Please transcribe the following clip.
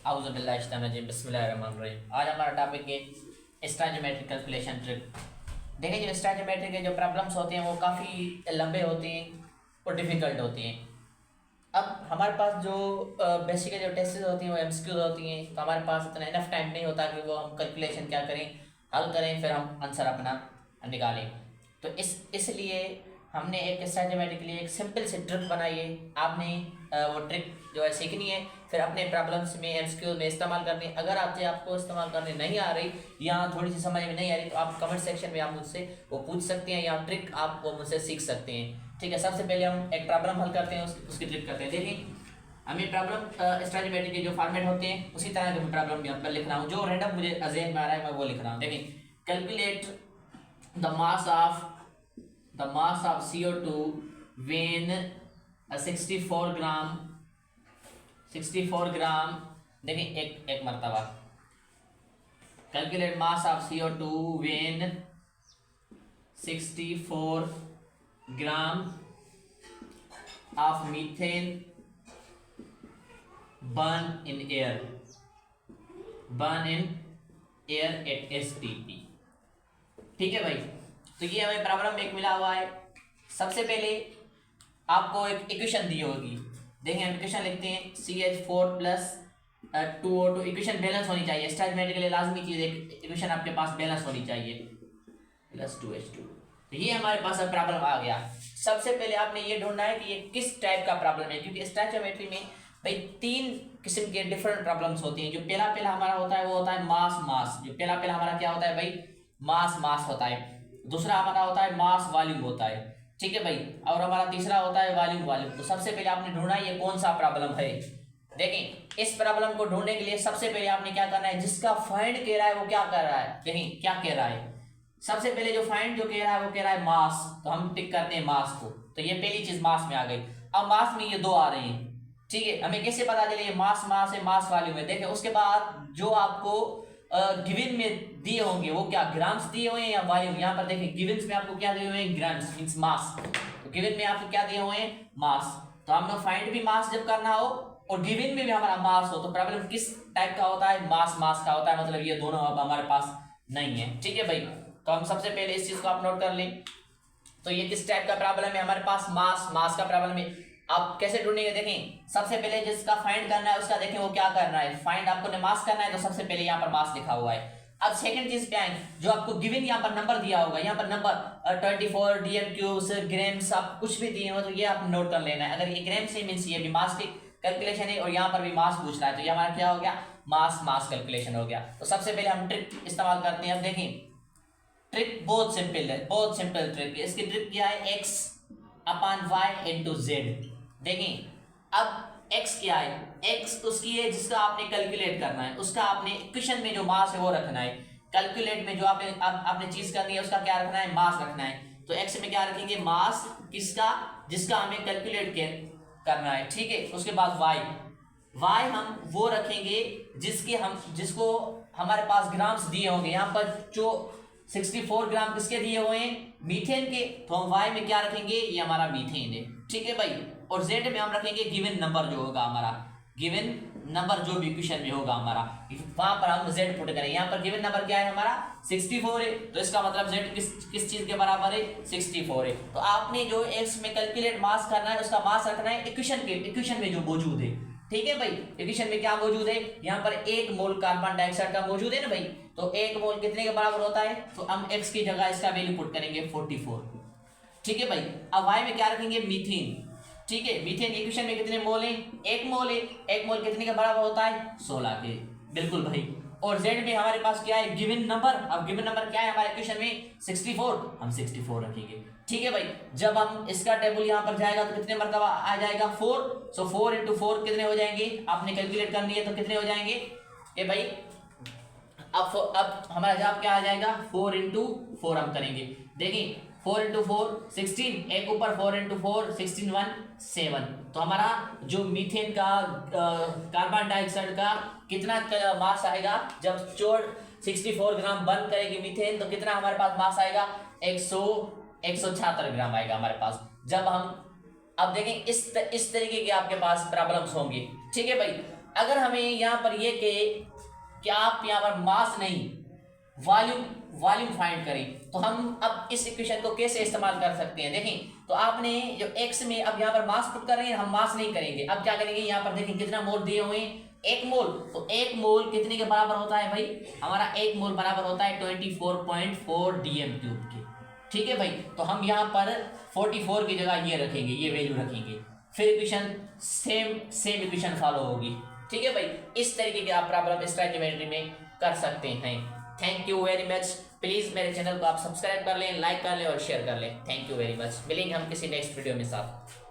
बिस्मिल्लाहिर्रहमानिर्रहीम। आज हमारा टॉपिक है स्टैचोमेट्रिक कैलकुलेशन ट्रिक। देखिए, जो स्टैचोमेट्रिक के जो प्रॉब्लम्स होते हैं वो काफ़ी लंबे होते हैं और डिफ़िकल्ट होती हैं। अब हमारे पास जो बेसिकली जो टेस्ट होती हैं वो एमसीक्यूज होती हैं, तो हमारे पास इतना इनफ टाइम नहीं होता कि वो हम कैलकुलेशन क्या करें, हल करें, फिर हम आंसर अपना निकालें। तो इसलिए हमने एक स्टैचोमेट्रिक के लिए एक सिंपल सी ट्रिक बनाई है। आपने वो ट्रिक जो है सीखनी है, फिर अपने प्रॉब्लम्स में एमसीक्यूज में इस्तेमाल करनी है। अगर आपको इस्तेमाल करने नहीं आ रही या थोड़ी सी समझ में नहीं आ रही तो आप कमेंट सेक्शन में आप मुझसे वो पूछ सकते हैं या ट्रिक आप वो मुझसे सीख सकते हैं। ठीक है, सबसे पहले हम एक प्रॉब्लम हल करते हैं, उसकी ट्रिक करते हैं। देखिए, हमें प्रॉब्लम स्टैचोमेट्रिक के जो फॉर्मेट होते हैं उसी तरह के प्रॉब्लम भी मैं लिख रहा हूँ। जो रैंडम मुझे अज़ेहन में आ रहा है मैं वो लिख रहा हूँ। देखिए, calculate the mass of CO2 when 64 ग्राम। देखिए, एक मरतबा calculate mass of CO2 when 64 gram of methane burn in air at STP। ठीक है भाई, तो ये हमें प्रॉब्लम एक मिला हुआ है। सबसे पहले आपको एक इक्वेशन दी होगी। देखें, हम इक्वेशन लिखते हैं CH4 plus 2O2। Equation balance होनी चाहिए, स्टैचोमेट्रिक के लिए लाजमी चीज़ एक इक्वेशन आपके पास बैलेंस होनी चाहिए, प्लस 2H2। तो ये हमारे पास अब प्रॉब्लम आ गया। सबसे पहले आपने ये ढूंढना है कि ये किस टाइप का प्रॉब्लम है, क्योंकि स्टैचोमेट्री में भाई 3 किस्म के डिफरेंट प्रॉब्लम्स होती हैं। जो पहला हमारा होता है वो होता है मास। जो पहला हमारा क्या होता है भाई, मास होता है। दूसरा हमारा होता है मास वॉल्यूम होता है। ठीक है भाई, और हमारा तीसरा होता है वॉल्यूम। तो सबसे पहले आपने ढूंढना है ये कौन सा प्रॉब्लम है। देखें, इस प्रॉब्लम को ढूंढने के लिए सबसे पहले आपने क्या करना है, जिसका फाइंड कह रहा है वो क्या कर रहा है। देखें क्या कह रहा है, सबसे पहले जो फाइंड जो कह रहा है वो कह रहा है मास, तो हम टिक करते हैं मास को। तो ये पहली चीज मास में आ गई। अब मास में ये 2 आ रहे हैं। ठीक है, हमें कैसे पता चले ये मास है, मास वॉल्यूम है। देखें, उसके बाद जो आपको गिवन में दिए होंगे वो क्या ग्राम्स दिए हुए हैं या वॉल्यूम। यहाँ पर देखें, गिवन्स में आपको क्या दिए हुए हैं, ग्राम्स मींस मास। तो गिवन में आपको क्या दिए हुए हैं, मास। तो हमने फाइंड भी मास जब करना हो और गिवन में भी हमारा मास हो तो प्रॉब्लम किस टाइप का होता है, मास का होता है। मतलब ये दोनों अब हमारे पास नहीं है। ठीक है भाई, तो हम सबसे पहले इस चीज को आप नोट कर लें। तो ये किस टाइप का प्रॉब्लम है, हमारे पास मास का प्रॉब्लम है। आप कैसे ढूंढेंगे, देखें सबसे पहले जिसका फाइंड करना है उसका देखें वो क्या करना है। फाइंड आपको मास करना है तो सबसे पहले यहाँ पर मास लिखा हुआ है। अब सेकंड चीज पे आए, जो आपको गिवन यहाँ पर नंबर दिया होगा, यहाँ पर नंबर 24 dm³ ग्राम्स आप कुछ भी दिए हो तो ये आप नोट कर लेना है। अगर ये ग्राम से मींस ये भी मास की कैलकुलेशन है और यहाँ पर भी मास पूछ रहा है तो ये हमारा क्या हो गया, मास कैलकुलेशन हो गया। तो सबसे पहले हम ट्रिक इस्तेमाल करते हैं। अब देखें, ट्रिक बहुत सिंपल है, बहुत सिंपल ट्रिक है। इसकी ट्रिक क्या है, x/y into z। देखें, अब x क्या है, x उसकी है जिसका आपने कैलकुलेट करना है, उसका आपने इक्वेशन में जो मास है वो रखना है। कैलकुलेट में जो आपने चीज करनी है उसका क्या रखना है, मास रखना है। तो x में क्या रखेंगे, मास किसका, जिसका हमें कैलकुलेट करना है। ठीक है, उसके बाद y हम वो रखेंगे जिसको हमारे पास ग्राम्स दिए होंगे। यहाँ पर जो 64 ग्राम किसके दिए हुए हैं, मीथेन के, तो हम y में क्या रखेंगे, ये हमारा मीथेन है। ठीक है भाई, और z में हम रखेंगे गिवन नंबर जो होगा हमारा, गिवन नंबर जो भी इक्वेशन में होगा हमारा, वहां पर हम z पुट करेंगे। यहाँ पर गिवन नंबर क्या है हमारा, 64 है, तो इसका मतलब z किस चीज के बराबर है, 64 है। तो आपने जो x में कैलकुलेट मास करना है उसका मास रखना है इक्वेशन में जो मौजूद है। ठीक है भाई, इक्वेशन में क्या मौजूद है, यहाँ पर 1 मोल कार्बन डाइऑक्साइड का मौजूद है ना भाई। तो 1 मोल कितने के बराबर होता है, तो हम x की जगह इसका वैल्यू पुट करेंगे 44। ठीक है भाई, अब y में क्या रखेंगे, मीथेन। ठीक है, मीथेन इक्वेशन में कितने मोल है, 1 मोल है। 1 मोल कितने के बराबर होता है, 16 के। बिल्कुल भाई, और z में हमारे पास क्या है, गिवन नंबर। अब गिवन नंबर क्या है हमारे इक्वेशन में, 64, हम 64 रखेंगे। ठीक है भाई, जब हम इसका टेबल यहाँ पर जाएगा तो कितने मरतबा आ जाएगा, 4। सो 4 into 4 कितने हो जाएंगे, आपने कैलकुलेट करनी है तो कितने हो जाएंगे ये भाई। अब हमारा जवाब क्या आ जाएगा, 4 into 4 हम करेंगे। देखिए, 4 into 4 16, एक ऊपर 4 into 4 16 1 7। तो हमारा जो मीथेन का कार्बन डाइऑक्साइड का कितना मास आएगा, जब 64 ग्राम बर्न करेगी मीथेन तो कितना हमारे पास मास आएगा, 176 ग्राम आएगा हमारे पास। जब हम अब देखें इस तरीके के आपके पास प्रॉब्लम्स होंगी। ठीक है भाई, अगर हमें यहाँ पर ये कि आप यहाँ पर मास नहीं वॉल्यूम फाइंड करें, तो हम अब इस इक्वेशन को कैसे इस्तेमाल कर सकते हैं। देखें तो आपने जो x में अब यहाँ पर मास पुट कर रहे हैं, हम मास नहीं करेंगे, अब क्या करेंगे, यहाँ पर देखें कितना मोल दिए हुए हैं, 1 मोल। तो 1 मोल कितने के बराबर होता है भाई, हमारा 1 मोल बराबर होता है 24.4 dm³ के। ठीक है भाई, तो हम यहाँ पर 44 की जगह ये रखेंगे, ये वैल्यू रखेंगे, फिर इक्वेशन सेम इक्वेशन फॉलो होगी। ठीक है भाई, इस तरीके के आप प्रॉब्लम स्टोइकियोमेट्री में कर सकते हैं। Thank you very much. Please मेरे चैनल को आप सब्सक्राइब कर लें, लाइक कर लें और शेयर कर लें। Thank you very much. मिलेंगे हम किसी नेक्स्ट वीडियो में साथ।